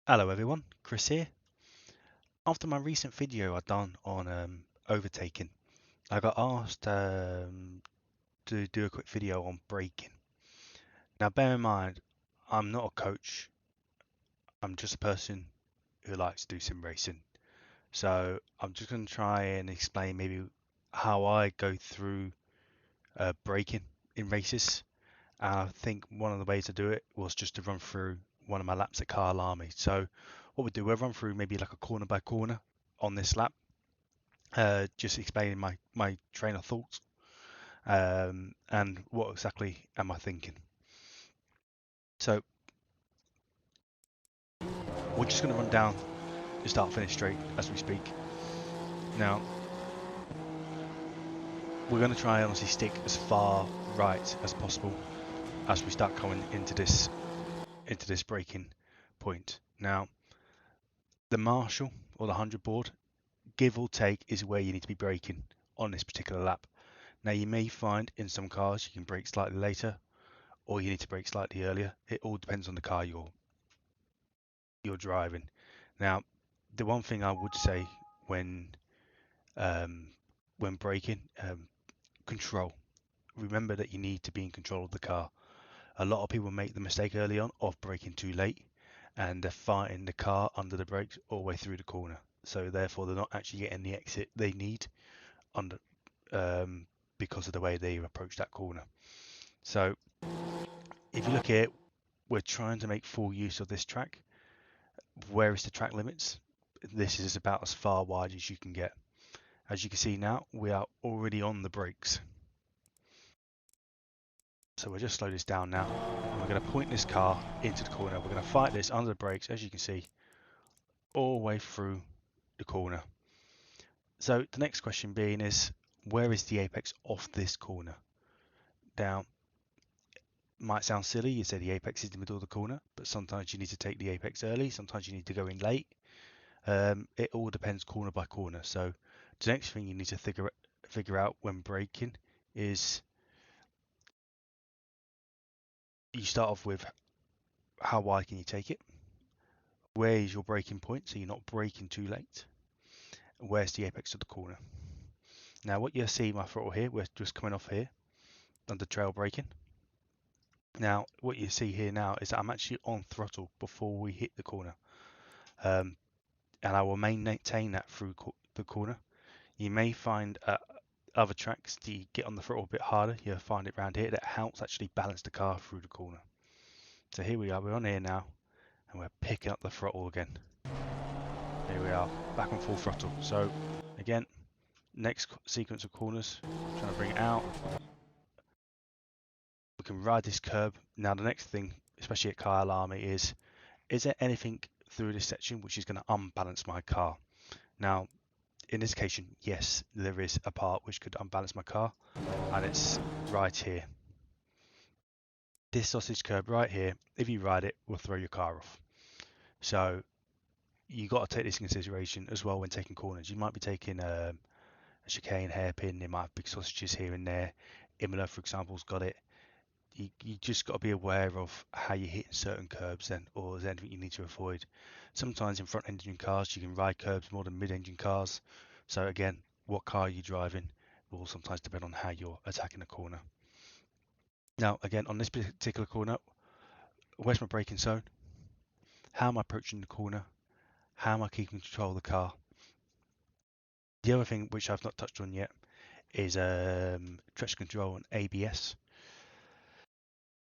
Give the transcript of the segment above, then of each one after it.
Hello everyone, Chris here. After my recent video I done on overtaking, I got asked to do a quick video on braking. Now bear in mind, I'm not a coach, I'm just a person who likes to do sim racing. So I'm just going to try and explain maybe how I go through braking in races. And I think one of the ways to do it was just to run through one of my laps at Kyle Army. So what we do, we'll run through maybe like a corner by corner on this lap, just explaining my train of thought, and what exactly am I thinking. So we're just going to run down the start finish straight as we speak. Now we're going to try and honestly stick as far right as possible as we start coming into this braking point. Now the Marshall or the 100 board, give or take, is where you need to be braking on this particular lap. Now you may find in some cars you can brake slightly later, or you need to brake slightly earlier. It all depends on the car you're driving. Now, the one thing I would say when um, when braking, control. Remember that you need to be in control of the car. A lot of people make the mistake early on of braking too late, and they're fighting the car under the brakes all the way through the corner. So therefore, they're not actually getting the exit they need under um, because of the way they approach that corner. So if you look here, we're trying to make full use of this track. Where is the track limits? This is about as far wide as you can get. As you can see now, we are already on the brakes. So we'll just slow this down now. And we're going to point this car into the corner. We're going to fight this under the brakes, as you can see, all the way through the corner. So the next question being is, where is the apex off this corner? Now, might sound silly, you say the apex is in the middle of the corner, but sometimes you need to take the apex early, sometimes you need to go in late. It all depends corner by corner. So the next thing you need to figure out when braking is, you start off with how wide can you take it? Where is your braking point so you're not braking too late? Where's the apex of the corner? Now what you see my throttle here, we're just coming off here under trail braking. Now what you see here now is that I'm actually on throttle before we hit the corner, and I will maintain that through the corner. You may find other tracks that you get on the throttle a bit harder, you'll find it around here that helps actually balance the car through the corner. So here we are, we're on here now, and we're picking up the throttle again. Here we are, back on full throttle. So again, next sequence of corners, trying to bring it out. We can ride this curb. Now the next thing, especially at Kyle Army, is there anything through this section which is going to unbalance my car? Now, in this occasion, yes, there is a part which could unbalance my car, and it's right here. This sausage curb right here, if you ride it, will throw your car off. So you got to take this in consideration as well when taking corners. You might be taking a chicane hairpin, there might have big sausages here and there. Imola, for example, has got it. You just got to be aware of how you hit certain curbs then, or is there anything you need to avoid. Sometimes in front engine cars you can ride curbs more than mid engine cars. So again, what car you're driving will sometimes depend on how you're attacking a corner. Now again, on this particular corner, where's my braking zone? How am I approaching the corner? How am I keeping control of the car? The other thing which I've not touched on yet is traction control and ABS.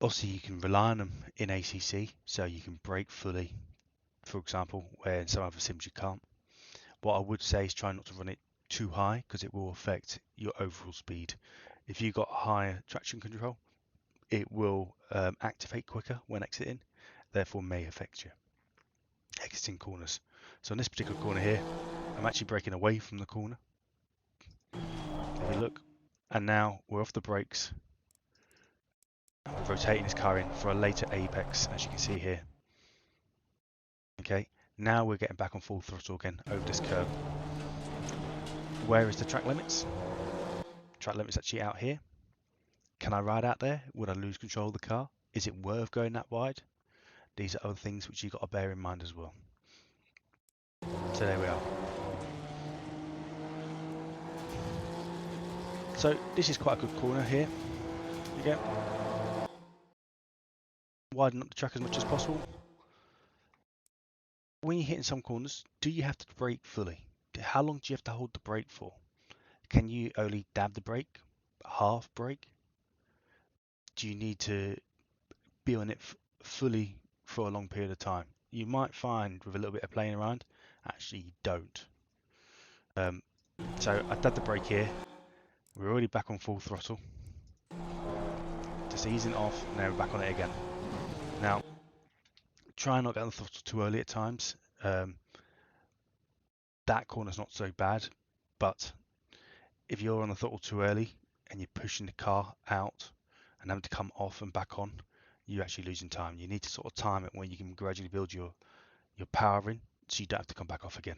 Obviously you can rely on them in ACC, so you can brake fully, for example, where in some other sims you can't. What I would say is try not to run it too high because it will affect your overall speed. If you've got higher traction control, it will activate quicker when exiting, therefore may affect you exiting corners. So in this particular corner here, I'm actually braking away from the corner. If you look, and now we're off the brakes. And we're rotating this car in for a later apex, as you can see here. Okay, now we're getting back on full throttle again over this curve. Where is the track limits? Track limits actually out here. Can I ride out there? Would I lose control of the car? Is it worth going that wide? These are other things which you've got to bear in mind as well. So there we are. So this is quite a good corner here. Again, widen up the track as much as possible. When you're hitting some corners, do you have to brake fully? How long do you have to hold the brake for? Can you only dab the brake, half brake? Do you need to be on it fully for a long period of time? You might find with a little bit of playing around, actually you don't. So I dab the brake here. We're already back on full throttle. Just easing off, and now we're back on it again. Now, try and not get on the throttle too early at times. That corner's not so bad, but if you're on the throttle too early and you're pushing the car out and having to come off and back on, you're actually losing time. You need to sort of time it when you can gradually build your power in, so you don't have to come back off again.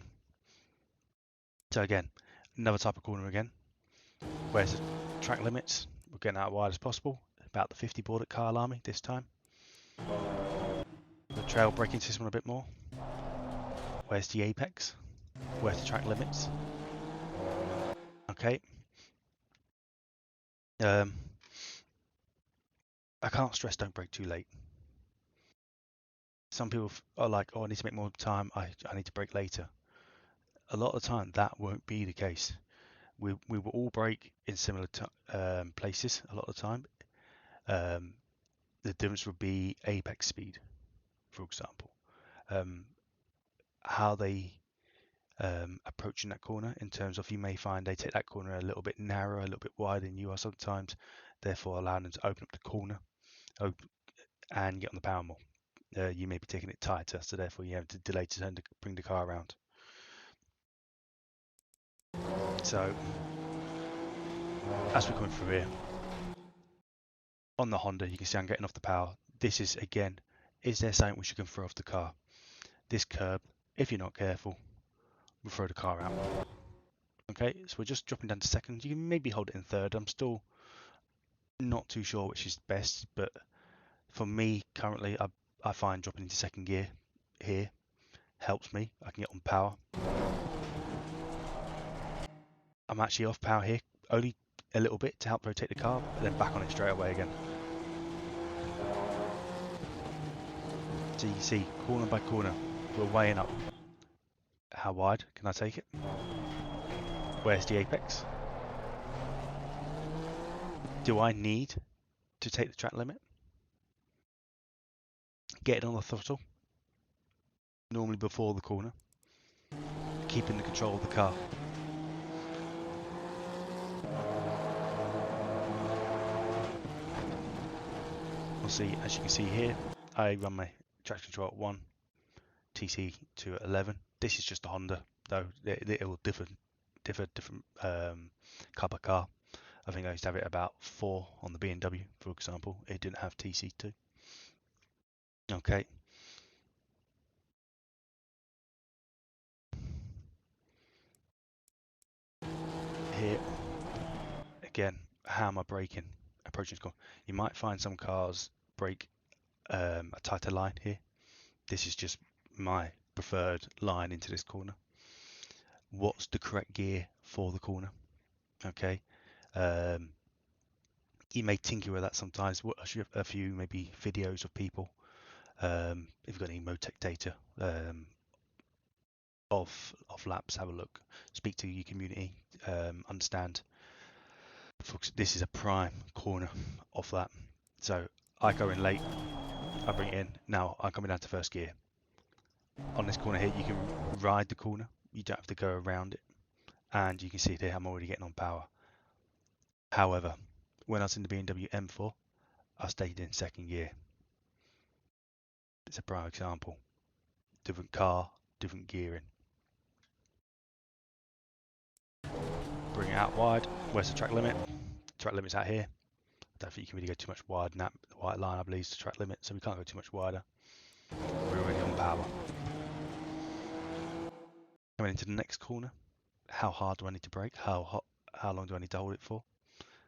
So again, another type of corner again. Where's the track limits? We're getting out wide as possible. About the 50 board at Kyalami this time. The trail braking system a bit more. Where's the apex? Where's the track limits? Okay. I can't stress don't brake too late. Some people are like, oh, I need to make more time. I need to brake later. A lot of the time, that won't be the case. We will all brake in similar places a lot of the time. The difference would be apex speed, for example. How they approaching that corner in terms of, you may find they take that corner a little bit narrower, a little bit wider than you are sometimes, therefore allowing them to open up the corner and get on the power more. You may be taking it tighter, so therefore you have to delay to turn to bring the car around. So as we're coming through here on the Honda, you can see I'm getting off the power. This is, again, is there something we should throw off the car? This curb, if you're not careful, will throw the car out. Okay, so we're just dropping down to second. You can maybe hold it in third. I'm still not too sure which is best, but for me currently, I find dropping into second gear here helps me. I can get on power. I'm actually off power here, only a little bit to help rotate the car, but then back on it straight away again. So you can see, corner by corner, we're weighing up. How wide can I take it? Where's the apex? Do I need to take the track limit? Get it on the throttle, normally before the corner, keeping the control of the car. We'll see, as you can see here, I run my traction control at 1, TC to 11. This is just a Honda, though it will differ different car by car. I think I used to have it about 4 on the BMW, for example. It didn't have TC2. Okay. Here, again, how am I braking? Approaching score. You might find some cars brake a tighter line here. This is just my preferred line into this corner. What's the correct gear for the corner? Okay. You may tinker with that sometimes. Watch a few maybe videos of people. If you've got any Motec data of laps, have a look. Speak to your community. Understand. This is a prime corner of that. So I go in late. I bring it in. Now I'm coming down to first gear. On this corner here, you can ride the corner. You don't have to go around it. And you can see there, I'm already getting on power. However, when I was in the BMW M4, I stayed in second gear. It's a prime example. Different car, different gearing. Bring it out wide. Where's the track limit? Track limit's out here. I don't think you can really go too much wide in that white line, I believe, is the track limit, so we can't go too much wider. We're already on power. Coming into the next corner, how hard do I need to brake? How long do I need to hold it for?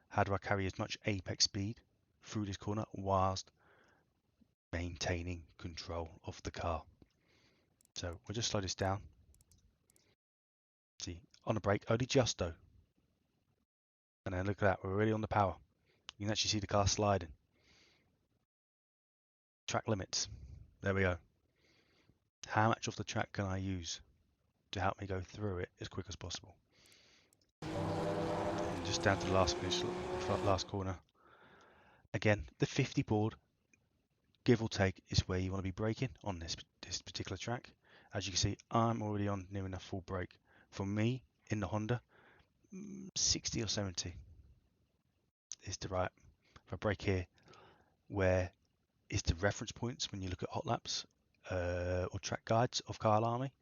How do I carry as much apex speed through this corner whilst maintaining control of the car. So we'll just slow this down. See, on the brake, only just though. And then look at that, we're already on the power. You can actually see the car sliding. Track limits. There we go. How much of the track can I use to help me go through it as quick as possible? And just down to the last corner. Again, the 50 board, give or take, is where you want to be braking on this particular track. As you can see, I'm already on near enough full brake. For me, in the Honda, 60 or 70 is the right. If I brake here, where is the reference points when you look at hot laps or track guides of Kyle Army?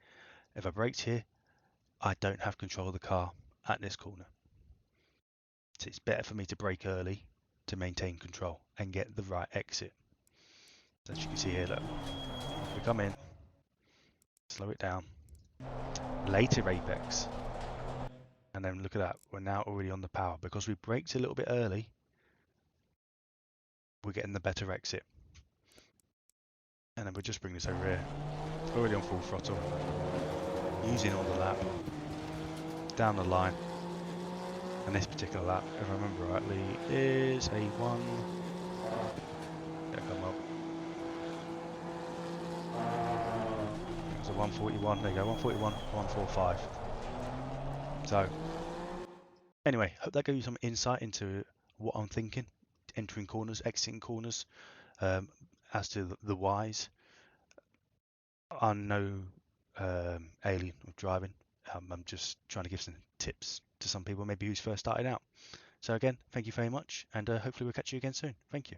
If I braked here, I don't have control of the car at this corner. So it's better for me to brake early to maintain control and get the right exit. So as you can see here, look, we come in, slow it down, later apex, and then look at that, we're now already on the power. Because we braked a little bit early, we're getting the better exit. And then we'll just bring this over here, already on full throttle, using on the lap, down the line. And this particular lap, if I remember rightly, is a 1. Yeah, come up. It's a 141. There you go, 141, 145. So, anyway, hope that gave you some insight into what I'm thinking, entering corners, exiting corners, as to the whys. I'm no alien of driving. I'm just trying to give some tips to some people maybe who's first starting out. So again, thank you very much, and hopefully we'll catch you again soon. Thank you.